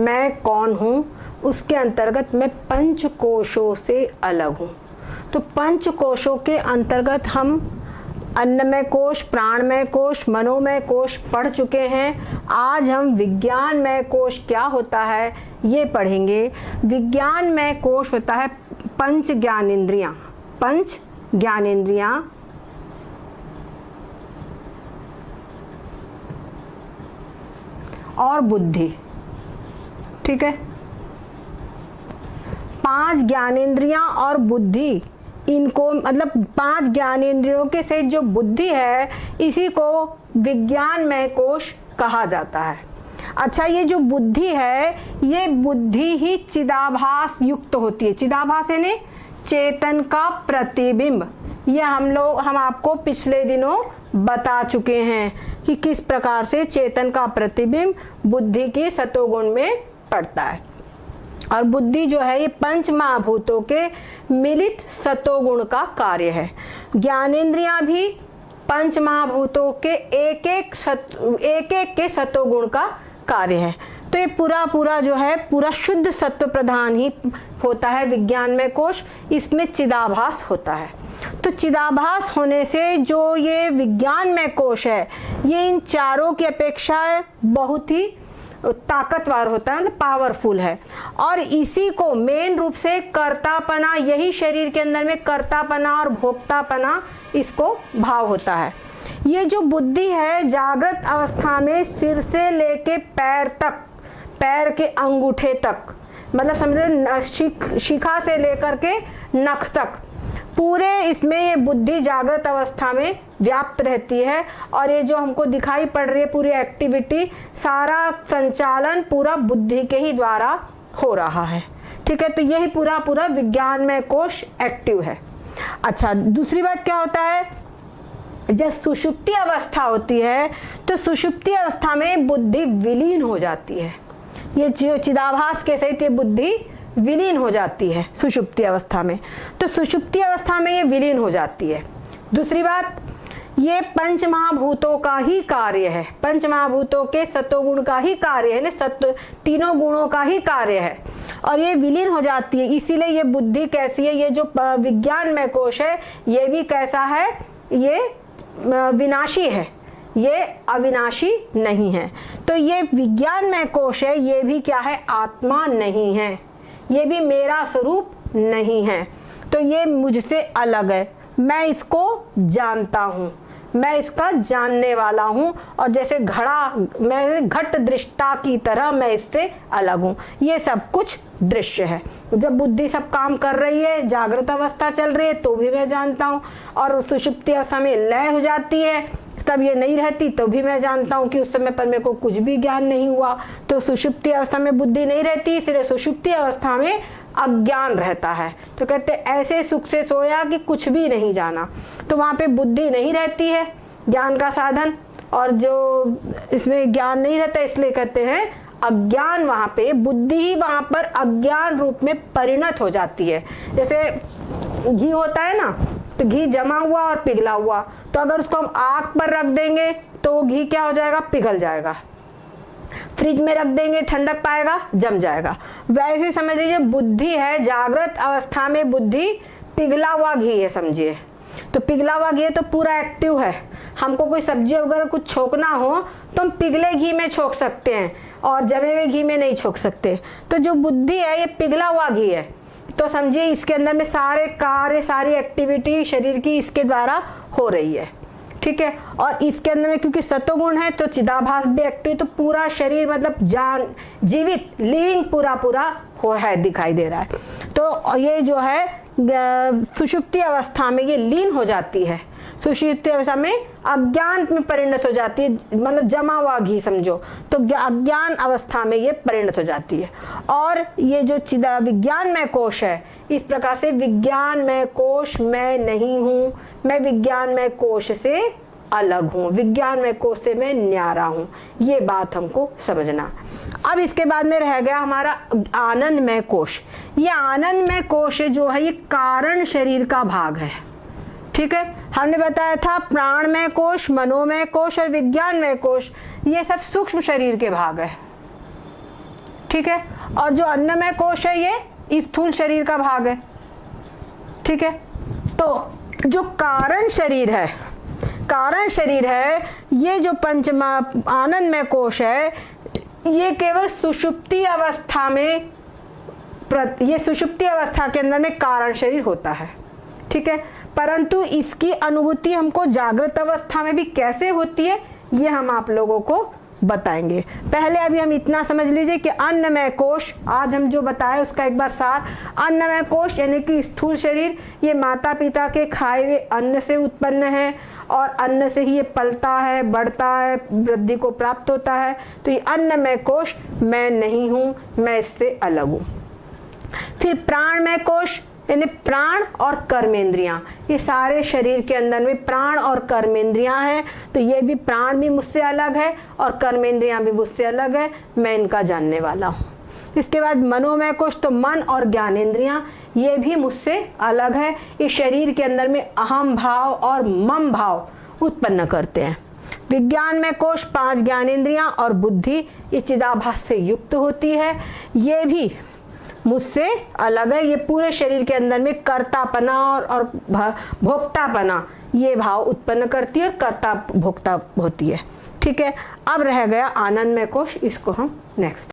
मैं कौन हूँ, उसके अंतर्गत मैं पंच कोशों से अलग हूँ। तो पंच कोशों के अंतर्गत हम अन्नमय कोश, प्राणमय कोश, मनोमय कोश पढ़ चुके हैं। आज हम विज्ञानमय कोश क्या होता है ये पढ़ेंगे। विज्ञानमय कोश होता है पंच ज्ञानेंद्रियाँ, पंच ज्ञानेंद्रियाँ और बुद्धि। ठीक है, पांच ज्ञानेंद्रियां और बुद्धि, इनको मतलब पांच ज्ञानेंद्रियों के से जो बुद्धि है इसी को विज्ञानमय कोश कहा जाता है। अच्छा, ये जो बुद्धि है ये बुद्धि ही चिदाभास युक्त होती है। चिदाभास यानी चेतन का प्रतिबिंब। ये हम आपको पिछले दिनों बता चुके हैं कि किस प्रकार से चेतन का प्रतिबिंब बुद्धि की सतोगुण में पड़ता है। और बुद्धि जो है ये पंच महाभूतों के मिलित सतोगुण का कार्य है। ज्ञानेंद्रियां भी पंच महाभूतों के एक एक के सतोगुण का कार्य है। तो ये पूरा जो है पूरा शुद्ध सत्व प्रधान ही होता है विज्ञानमय कोश। इसमें चिदाभास होता है। तो चिदाभास होने से जो ये विज्ञानमय कोश है ये इन चारों की अपेक्षा बहुत ही ताकतवर होता है, मतलब पावरफुल है। और इसी को मेन रूप से कर्तापना, यही शरीर के अंदर में कर्तापना और भोक्तापना इसको भाव होता है। ये जो बुद्धि है जागृत अवस्था में सिर से लेके पैर तक, पैर के अंगूठे तक, मतलब समझो शिखा से लेकर के नख तक, पूरे इसमें ये बुद्धि जागृत अवस्था में व्याप्त रहती है। और ये जो हमको दिखाई पड़ रही है पूरी एक्टिविटी, सारा संचालन पूरा बुद्धि के ही द्वारा हो रहा है। ठीक है, तो यही पूरा विज्ञानमय कोश एक्टिव है। अच्छा, दूसरी बात क्या होता है, जब सुषुप्ति अवस्था होती है तो सुषुप्ति अवस्था में बुद्धि विलीन हो जाती है। ये जो चिदाभास के सहित ये बुद्धि विलीन हो जाती है सुषुप्ति अवस्था में। तो सुषुप्ति अवस्था में ये विलीन हो जाती है। दूसरी बात, ये पंच महाभूतों का ही कार्य है, पंच महाभूतों के सतोगुण का ही कार्य है, सत्व तीनों गुणों का ही कार्य है और ये विलीन हो जाती है। इसीलिए ये बुद्धि कैसी है, ये जो विज्ञानमय कोश है ये भी कैसा है, ये विनाशी है, ये अविनाशी नहीं है। तो ये विज्ञानमय कोश है, ये भी क्या है, आत्मा नहीं है, ये भी मेरा स्वरूप नहीं है। तो ये मुझसे अलग है, मैं इसको जानता हूँ, मैं इसका जानने वाला हूँ। और जैसे घड़ा, मैं घट दृष्टा की तरह मैं इससे अलग हूँ। ये सब कुछ दृश्य है। जब बुद्धि सब काम कर रही है, जागृत अवस्था चल रही है तो भी मैं जानता हूँ, और सुषुप्ति अवस्था में लय हो जाती है तब ये नहीं रहती तो भी मैं जानता हूँ कि उस समय पर मेरे को कुछ भी ज्ञान नहीं हुआ। तो सुषुप्ति अवस्था में बुद्धि नहीं रहती, इसलिए सुषुप्ति अवस्था में अज्ञान रहता है। तो कहते ऐसे सुख से सोया कि कुछ भी नहीं जाना। तो वहाँ पे बुद्धि नहीं रहती है ज्ञान का साधन, और जो इसमें ज्ञान नहीं रहता इसलिए कहते हैं अज्ञान। वहाँ पे बुद्धि ही वहाँ पर अज्ञान रूप में परिणत हो जाती है। जैसे घी होता है ना, तो घी जमा हुआ और पिघला हुआ, तो अगर उसको हम आग पर रख देंगे तो वो घी क्या हो जाएगा, पिघल जाएगा। फ्रिज में रख देंगे ठंडक पाएगा, जम जाएगा। वैसे समझ लीजिए बुद्धि है, जागृत अवस्था में बुद्धि पिघला हुआ घी है समझिए। तो पिघला हुआ घी है तो पूरा एक्टिव है। हमको कोई सब्जी वगैरह कुछ छोकना हो तो हम पिघले घी में छोक सकते हैं और जमे हुए घी में नहीं छोक सकते। तो जो बुद्धि है ये पिघला हुआ घी है, तो समझिए इसके अंदर में सारे कार्य, सारी एक्टिविटी शरीर की इसके द्वारा हो रही है। ठीक है, और इसके अंदर में क्योंकि सतोगुण है तो चिदाभास भी एक्टिव, तो पूरा शरीर मतलब जान, जीवित, लिविंग पूरा हो है, दिखाई दे रहा है। तो ये जो है सुषुप्ति अवस्था में ये लीन हो जाती है। सुषुप्ति अवस्था में अज्ञान में परिणत हो जाती है, मतलब जमा हुआ घी समझो, तो अज्ञान अवस्था में ये परिणत हो जाती है। और ये जो विज्ञानमय कोश है, इस प्रकार से विज्ञानमय कोश मैं नहीं हूँ, मैं विज्ञानमय कोश से अलग हूँ, विज्ञानमय कोश से मैं न्यारा हूँ। ये बात हमको समझना। अब इसके बाद में रह गया हमारा आनंदमय कोश। ये आनंदमय कोश जो है ये कारण शरीर का भाग है। ठीक है, हमने बताया था प्राणमय कोश, मनोमय कोश और विज्ञानमय कोश, ये सब सूक्ष्म शरीर के भाग है। ठीक है। और जो अन्नमय कोश है ये स्थूल शरीर का भाग है, ठीक है। तो जो कारण शरीर है, कारण शरीर है, ये जो पंचमा आनंदमय कोश है, ये केवल सुषुप्ति अवस्था में, ये सुषुप्ति अवस्था के अंदर में कारण शरीर होता है, ठीक है। परंतु इसकी अनुभूति हमको जागृत अवस्था में भी कैसे होती है, ये हम आप लोगों को बताएंगे। पहले अभी हम इतना समझ लीजिए कि अन्नमय कोश, आज हम जो बताए उसका एक बार सार। अन्नमय कोश यानी कि स्थूल शरीर, ये माता पिता के खाए हुए अन्न से उत्पन्न है और अन्न से ही ये पलता है, बढ़ता है, वृद्धि को प्राप्त होता है। तो ये अन्नमय कोश मैं नहीं हूँ, मैं इससे अलग हूँ। फिर प्राणमय कोश यानी प्राण और कर्मेंद्रियां, ये सारे शरीर के अंदर में प्राण और कर्मेंद्रियां हैं, तो ये भी प्राण भी मुझसे अलग है और कर्मेंद्रियां भी मुझसे अलग है, मैं इनका जानने वाला हूँ। इसके बाद मनोमय कोश, तो मन और ज्ञानेंद्रियां, ये भी मुझसे अलग है, ये शरीर के अंदर में अहम भाव और मम भाव उत्पन्न करते हैं। विज्ञानमय कोश, 5 ज्ञानेंद्रियां और बुद्धि, ये चिदाभास से युक्त होती है, ये भी मुझसे अलग है, ये पूरे शरीर के अंदर में कर्तापना और भोक्तापना ये भाव उत्पन्न करती है और कर्ता भोक्ता होती है, ठीक है। अब रह गया आनंदमय कोश, इसको हम नेक्स्ट